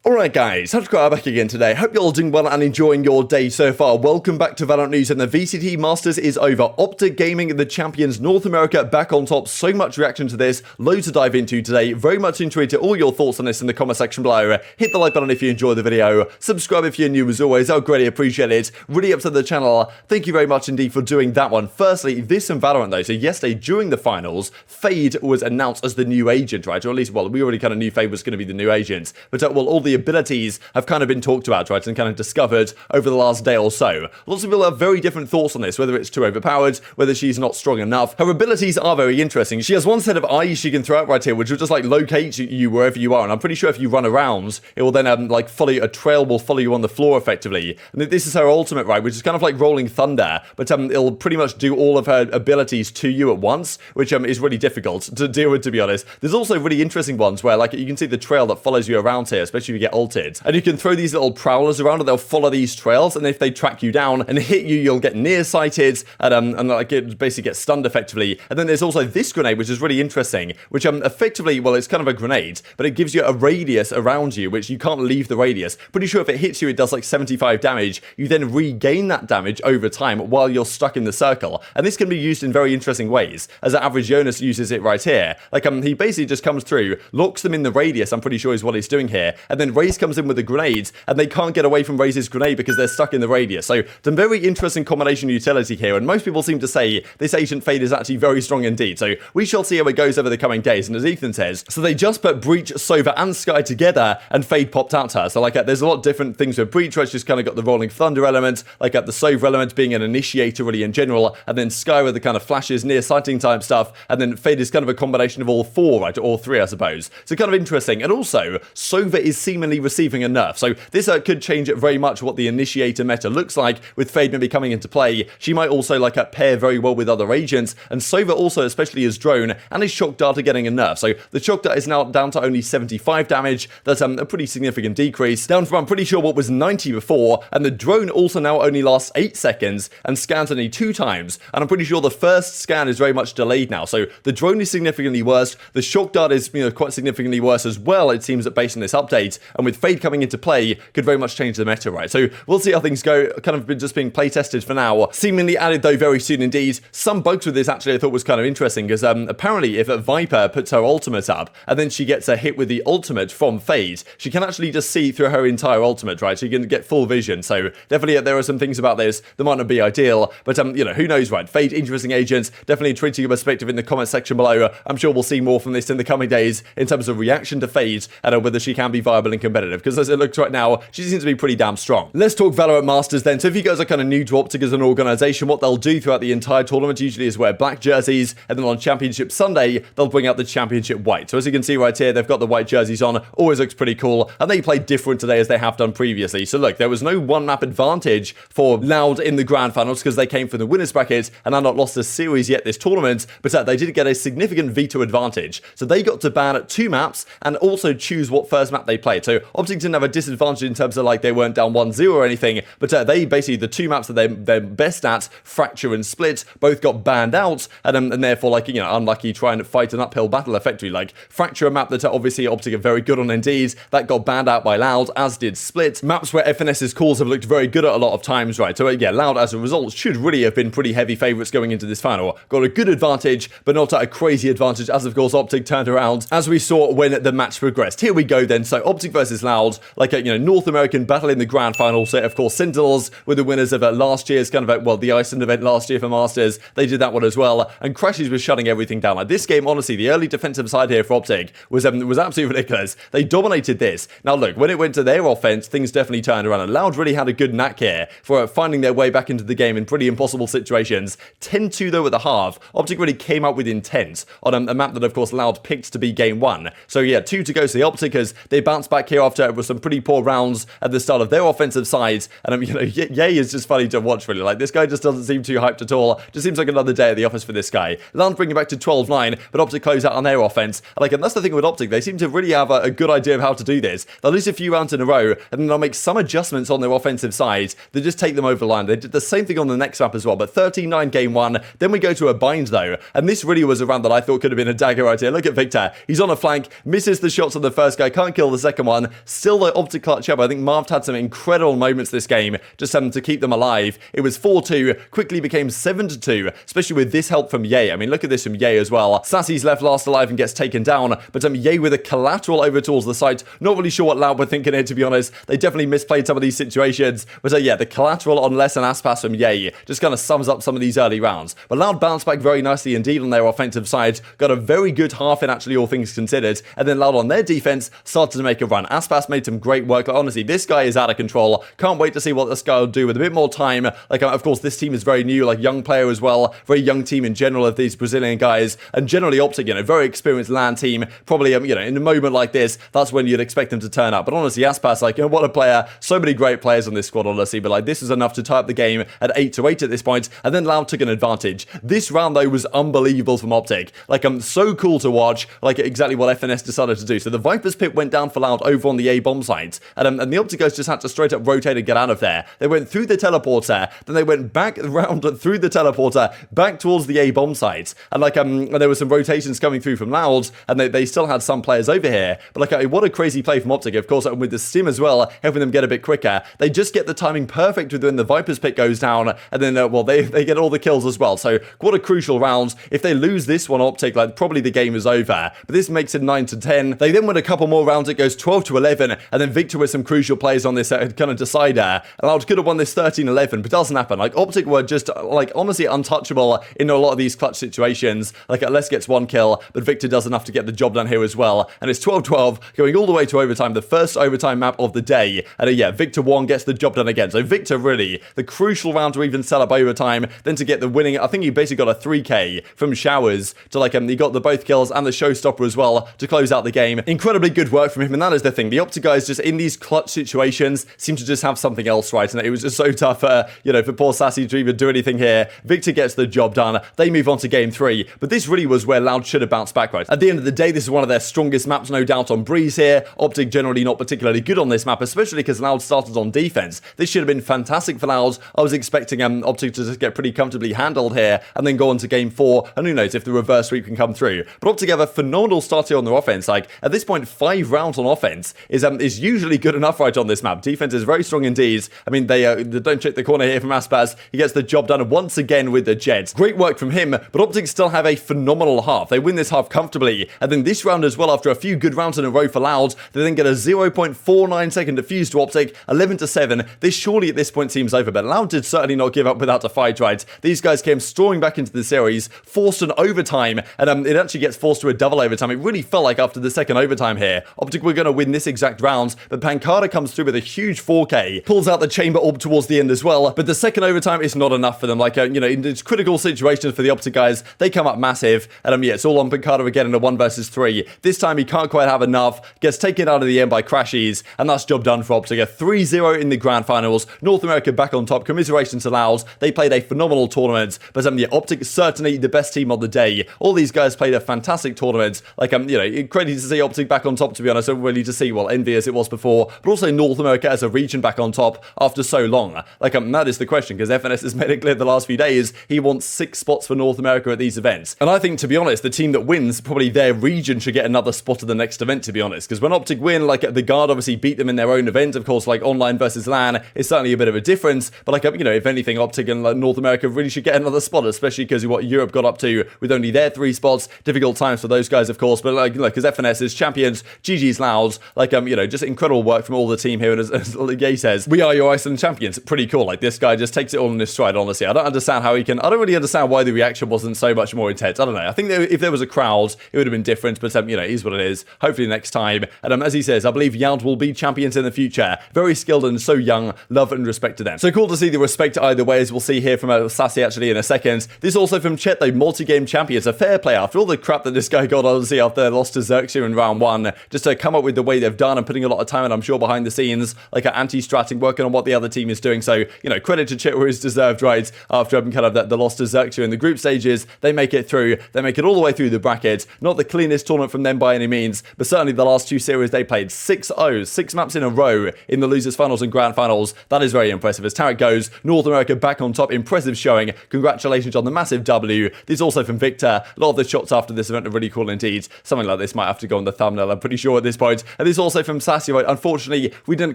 Alright guys, TacticalRab back again today. Hope you're all doing well and enjoying your day so far. Welcome back to VALORANT news, and the VCT Masters is over. OpTic Gaming, the champions, North America back on top. So much reaction to this, loads to dive into today. Very much intrigued to all your thoughts on this in the comment section below. Hit the like button if you enjoyed the video. Subscribe if you're new as always, I'll greatly appreciate it. Really up to the channel. Thank you very much indeed for doing that one. Firstly, this in VALORANT though. So yesterday during the finals, FaZe was announced as the new agent, right? Or at least, well, we already kind of knew FaZe was going to be the new agent. But well, all the abilities have kind of been talked about, right, and kind of discovered over the last day or so. Lots of people have very different thoughts on this, whether it's too overpowered, whether she's not strong enough. Her abilities are very interesting. She has one set of eyes she can throw out right here, which will just like locate you wherever you are, and I'm pretty sure if you run around, it will then like follow you, a trail will follow you on the floor effectively. And this is her ultimate, right, which is kind of like rolling thunder, but it'll pretty much do all of her abilities to you at once, which is really difficult to deal with, to be honest. There's also really interesting ones where like you can see the trail that follows you around here, especially if you get ulted, and you can throw these little prowlers around and they'll follow these trails, and if they track you down and hit you, you'll get nearsighted and like it basically gets stunned effectively. And then there's also this grenade, which is really interesting, which effectively, well, it's kind of a grenade, but it gives you a radius around you, which you can't leave the radius. Pretty sure if it hits you, it does like 75 damage. You then regain that damage over time while you're stuck in the circle. And this can be used in very interesting ways, as average Jonas uses it right here. Like he basically just comes through, locks them in the radius, I'm pretty sure is what he's doing here, and then Raze comes in with a grenade, and they can't get away from Raze's grenade because they're stuck in the radius. So some very interesting combination utility here, and most people seem to say this agent Fade is actually very strong indeed. So we shall see how it goes over the coming days. And as Ethan says, so they just put Breach, Sova, and Skye together, and Fade popped out to her. So like there's a lot of different things with Breach, where it's just kind of got the rolling thunder element, like the Sova element being an initiator really in general, and then Skye with the kind of flashes, near sighting type stuff, and then Fade is kind of a combination of all four, right, or all three, I suppose. So kind of interesting. And also, Sova is seemingly receiving a nerf. So this could change it very much what the initiator meta looks like, with Fade maybe coming into play. She might also like pair very well with other agents, and Sova also, especially as drone, and his shock dart are getting a nerf. So the shock dart is now down to only 75 damage. That's a pretty significant decrease, down from I'm pretty sure what was 90 before, and the drone also now only lasts 8 seconds and scans only 2 times, and I'm pretty sure the first scan is very much delayed now. So the drone is significantly worse, the shock dart is quite significantly worse as well, it seems, that based on this update, and with Fade coming into play, could very much change the meta, right? So we'll see how things go, kind of just being play tested for now. Seemingly added though very soon indeed. Some bugs with this actually I thought was kind of interesting, because apparently if a Viper puts her ultimate up and then she gets a hit with the ultimate from Fade, she can actually just see through her entire ultimate, right? She can get full vision. So definitely there are some things about this that might not be ideal, but who knows, right? Fade, interesting agents. Definitely tweeting your perspective in the comment section below. I'm sure we'll see more from this in the coming days in terms of reaction to Fade and whether she can be viable and competitive, because as it looks right now, she seems to be pretty damn strong. Let's talk VALORANT Masters then. So if you guys are kind of new to OpTic as an organization, what they'll do throughout the entire tournament usually is wear black jerseys, and then on Championship Sunday, they'll bring out the Championship white. So as you can see right here, they've got the white jerseys on, always looks pretty cool, and they play different today as they have done previously. So look, there was no one map advantage for Loud in the grand finals because they came from the winners bracket and are not lost a series yet this tournament, but they did get a significant veto advantage. So they got to ban 2 maps and also choose what first map they played. So OpTic didn't have a disadvantage in terms of like they weren't down 1-0 or anything, but they basically, the 2 maps that they're best at, Fracture and Split, both got banned out, and therefore like, unlucky trying to fight an uphill battle effectively. Like Fracture, a map that obviously OpTic are very good on indeed, that got banned out by Loud, as did Split. Maps where FNS's calls have looked very good at a lot of times, right? So yeah, Loud as a result should really have been pretty heavy favourites going into this final. Got a good advantage, but not at a crazy advantage, as of course OpTic turned around, as we saw when the match progressed. Here we go then. So OpTic versus Loud, like a North American battle in the grand final. So of course Sentinels were the winners of last year's kind of the Iceland event last year for Masters. They did that one as well, and Crashes was shutting everything down. Like this game, honestly, the early defensive side here for OpTic was absolutely ridiculous. They dominated this. Now look, when it went to their offense, things definitely turned around, and Loud really had a good knack here for finding their way back into the game in pretty impossible situations. 10-2 though at the half. OpTic really came out with intent on a map that of course Loud picked to be game 1. So yeah, 2 to go. So the OpTicers, they bounced back here after with some pretty poor rounds at the start of their offensive side, and Ye is just funny to watch really. Like this guy just doesn't seem too hyped at all. Just seems like another day at the office for this guy. Loud bring it back to 12-9, but OpTic close out on their offense. And that's the thing with OpTic, they seem to really have a good idea of how to do this. They'll lose a few rounds in a row, and then they'll make some adjustments on their offensive side that just take them over the line. They did the same thing on the next map as well, but 13-9 game 1. Then we go to a bind though, and this really was a round that I thought could have been a dagger right here. Look at Victor. He's on a flank, misses the shots on the first guy, can't kill the second one, 1. Still, though, OpTic clutch up. I think Marv had some incredible moments this game, just to keep them alive. It was 4-2, quickly became 7-2, especially with this help from Ye. I mean, look at this from Ye as well. Sassy's left last alive and gets taken down, but Ye with a collateral over towards the site. Not really sure what Loud were thinking here, to be honest. They definitely misplayed some of these situations, but yeah, the collateral on less than Aspas from Ye just kind of sums up some of these early rounds. But Loud bounced back very nicely indeed on their offensive side, got a very good half in actually, all things considered, and then Loud on their defense started to make a run. Aspas made some great work. Like, honestly, this guy is out of control. Can't wait to see what this guy will do with a bit more time. Like, of course, this team is very new, like young player as well, very young team in general of these Brazilian guys, and generally OpTic, very experienced LAN team. Probably, in a moment like this, that's when you'd expect them to turn up. But honestly, Aspas, like, what a player. So many great players on this squad, honestly, but like, this is enough to tie up the game at 8-8 at this point, and then Loud took an advantage. This round, though, was unbelievable from OpTic. Like, so cool to watch, like, exactly what FNS decided to do. So the Viper's pit went down for Loud over on the A bomb site, and the OpTic guys just had to straight up rotate and get out of there. They went through the teleporter, then they went back around through the teleporter, back towards the A bomb site, and like, and there were some rotations coming through from Loud, and they still had some players over here, but like, what a crazy play from OpTic, of course, with the stim as well, helping them get a bit quicker. They just get the timing perfect with when the Viper's pit goes down, and then, well, they get all the kills as well. So, what a crucial round. If they lose this one, OpTic, like, probably the game is over, but this makes it 9-10. They then win a couple more rounds. It goes 12-11, and then Victor with some crucial plays on this kind of decider. Loud could have won this 13-11, but doesn't happen. Like, OpTic were just, like, honestly untouchable in a lot of these clutch situations. Like, Les gets one kill, but Victor does enough to get the job done here as well, and it's 12-12, going all the way to overtime, the first overtime map of the day, and yeah, Victor 1 gets the job done again. So Victor, really, the crucial round to even set up overtime, then to get the winning, I think he basically got a 3k from Showers to, like, he got the both kills and the showstopper as well to close out the game. Incredibly good work from him, and that is the thing. The OpTic guys just in these clutch situations seem to just have something else, right? And it was just so tough, for poor Sassy to even do anything here. Victor gets the job done. They move on to game 3, but this really was where Loud should have bounced back, right? At the end of the day, this is one of their strongest maps, no doubt, on Breeze here. OpTic generally not particularly good on this map, especially because Loud started on defense. This should have been fantastic for Loud. I was expecting OpTic to just get pretty comfortably handled here and then go on to game 4, and who knows if the reverse sweep can come through. But OpTic have a phenomenal start here on their offense. Like, at this point, 5 rounds on offense is usually good enough right on this map. Defense is very strong indeed. I mean, they don't check the corner here from Aspas. He gets the job done once again with the Jets. Great work from him, but OpTic still have a phenomenal half. They win this half comfortably, and then this round as well, after a few good rounds in a row for Loud, they then get a 0.49 second defuse to OpTic, 11-7. This surely at this point seems over, but Loud did certainly not give up without a fight, right? These guys came storming back into the series, forced an overtime, and it actually gets forced to a double overtime. It really felt like after the second overtime here, OpTic were going to win this exact round, but Pancada comes through with a huge 4K, pulls out the chamber orb towards the end as well, but the second overtime is not enough for them. Like, in these critical situations for the OpTic guys, they come up massive, and yeah, it's all on Pancada again in a 1 versus 3. This time he can't quite have enough, gets taken out of the end by Crashies, and that's job done for OpTic. A 3-0 in the grand finals. North America back on top. Commiserations to Loud. They played a phenomenal tournament, but yeah, OpTic certainly the best team on the day. All these guys played a fantastic tournament. Like, crazy to see OpTic back on top, to be honest. Really to see, well, envy as it was before, but also North America as a region back on top after so long. Like, that is the question, because FNS has made it clear the last few days he wants 6 spots for North America at these events. And I think, to be honest, the team that wins, probably their region, should get another spot at the next event, to be honest, because when OpTic win, like, the Guard obviously beat them in their own event. Of course, like, online versus LAN is certainly a bit of a difference, but like, if anything, OpTic and like, North America really should get another spot, especially because what Europe got up to with only their 3 spots. Difficult times for those guys, of course, but like, because FNS is champions, GG's Loud, like, just incredible work from all the team here, and as Gay says, we are your Iceland champions. Pretty cool. Like, this guy just takes it all in his stride, honestly. I don't understand how he can, I don't really understand why the reaction wasn't so much more intense. I don't know. I think that if there was a crowd, it would have been different, but it is what it is. Hopefully next time. And as he says, I believe Yald will be champions in the future. Very skilled and so young. Love and respect to them. So cool to see the respect either way, as we'll see here from Sassy actually in a second. This also from Chet, though, multi-game champions. A fair play after all the crap that this guy got, obviously, after they lost to Xerxia in round 1. Just to come up with the way they've done and putting a lot of time, and I'm sure behind the scenes, like anti-stratting, working on what the other team is doing. So, credit to Chet where it's deserved, right? After kind of the loss to Xerxia in the group stages, they make it through. They make it all the way through the bracket. Not the cleanest tournament from them by any means, but certainly the last 2 series they played 6-0, 6 maps in a row in the losers finals and grand finals. That is very impressive. As Tarek goes, North America back on top. Impressive showing. Congratulations on the massive W. This also from Victor. A lot of the shots after this event are really cool indeed. Something like this might have to go on the thumbnail, I'm pretty sure at this point. And And this also from Sassy, right? Unfortunately, we didn't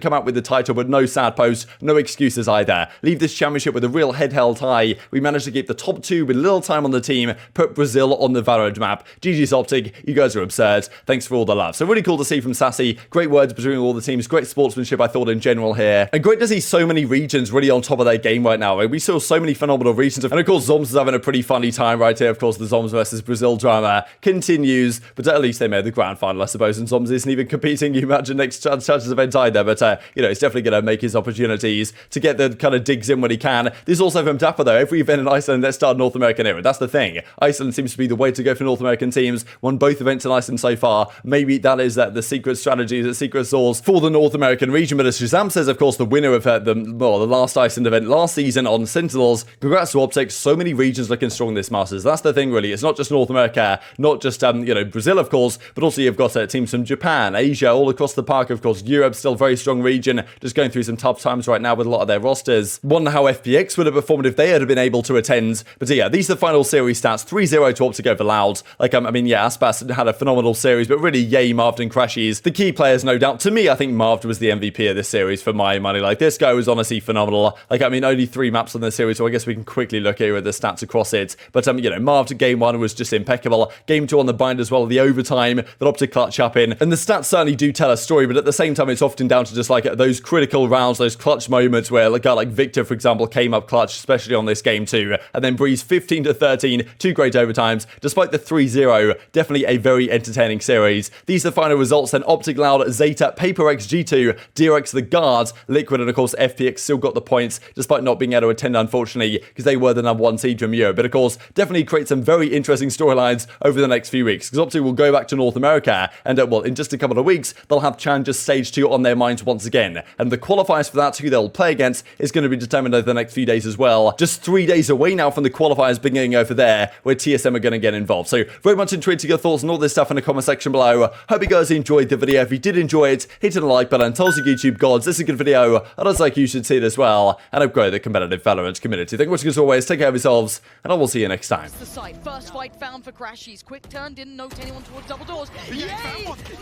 come out with the title, but no sad post, no excuses either. Leave this championship with a real head held high. We managed to keep the top 2 with little time on the team, put Brazil on the VALORANT map. GG's OpTic, you guys are absurd. Thanks for all the love. So really cool to see from Sassy. Great words between all the teams, great sportsmanship I thought in general here. And great to see so many regions really on top of their game right now. We saw so many phenomenal regions. And of course, Zoms is having a pretty funny time right here. Of course, the Zoms versus Brazil drama continues, but at least they made the grand final, I suppose, and Zoms isn't even competing. You imagine next Chad's event either, but you know, it's definitely going to make his opportunities to get the kind of digs in when he can. This is also from dapr though. Every event in Iceland, let's start North American era. That's the thing. Iceland seems to be the way to go for North American teams. Won both events in Iceland so far. Maybe that is the secret strategy, the secret sauce for the North American region. But as ShahZaM says, of course, the winner of the last Iceland event last season on Sentinels. Congrats to OpTic. So many regions looking strong this Masters. That's the thing, really. It's not just North America, not just you know, Brazil, of course, but also you've got teams from Japan, Asia, all across the park. Of course, Europe still very strong region, just going through some tough times right now with a lot of their rosters. Wonder how FPX would have performed if they had been able to attend. But yeah, these are the final series stats. 3-0 to OpTic over Loud. Like, I mean, yeah, Aspas had a phenomenal series, but really, yay, Marved and Crashies. The key players, no doubt. To me, I think Marved was the MVP of this series for my money. Like, this guy was honestly phenomenal. Like, I mean, only 3 maps on the series, so I guess we can quickly look here at the stats across it. But, you know, Marved game 1 was just impeccable. Game 2 on the bind as well, the overtime that OpTic clutch up in. And the stats certainly do tell a story, but at the same time, it's often down to just like those critical rounds, those clutch moments where a guy like Victor, for example, came up clutch, especially on this game 2, and then Breeze 15-13, 2 great overtimes. Despite the 3-0, definitely a very entertaining series. These are the final results then. OpTic, Loud, Zeta, PaperX, G2, DRX, the Guards, Liquid, and of course FPX still got the points, despite not being able to attend, unfortunately, because they were the #1 seed from Europe. But of course, definitely create some very interesting storylines over the next few weeks, because OpTic will go back to North America, and well, in just a couple of weeks, they'll have Challenger Stage 2 on their minds once again. And the qualifiers for that, who they'll play against, is going to be determined over the next few days as well. Just 3 days away now from the qualifiers beginning over there, where TSM are going to get involved. So very much intrigued to your thoughts on all this stuff in the comment section below. Hope you guys enjoyed the video. If you did enjoy it, hit the like button. Tell us your YouTube gods, this is a good video, and I'd like you should see it as well, and upgrade the competitive Valorant community. Thank you much as always, take care of yourselves, and I will see you next time. The site. First fight found for Crashies. Quick turn, didn't note anyone towards double doors. Yay!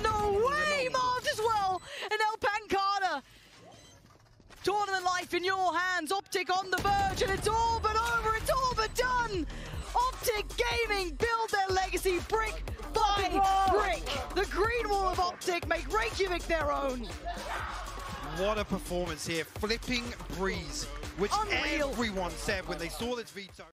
No way! Marved as well! And El Pancada! Tournament life in your hands. OpTic on the verge, and it's all but over. It's all but done. OpTic Gaming build their legacy brick by brick. The green wall of OpTic make Reykjavik their own. What a performance here. Flipping Breeze, which Unreal. Everyone said when they saw this veto.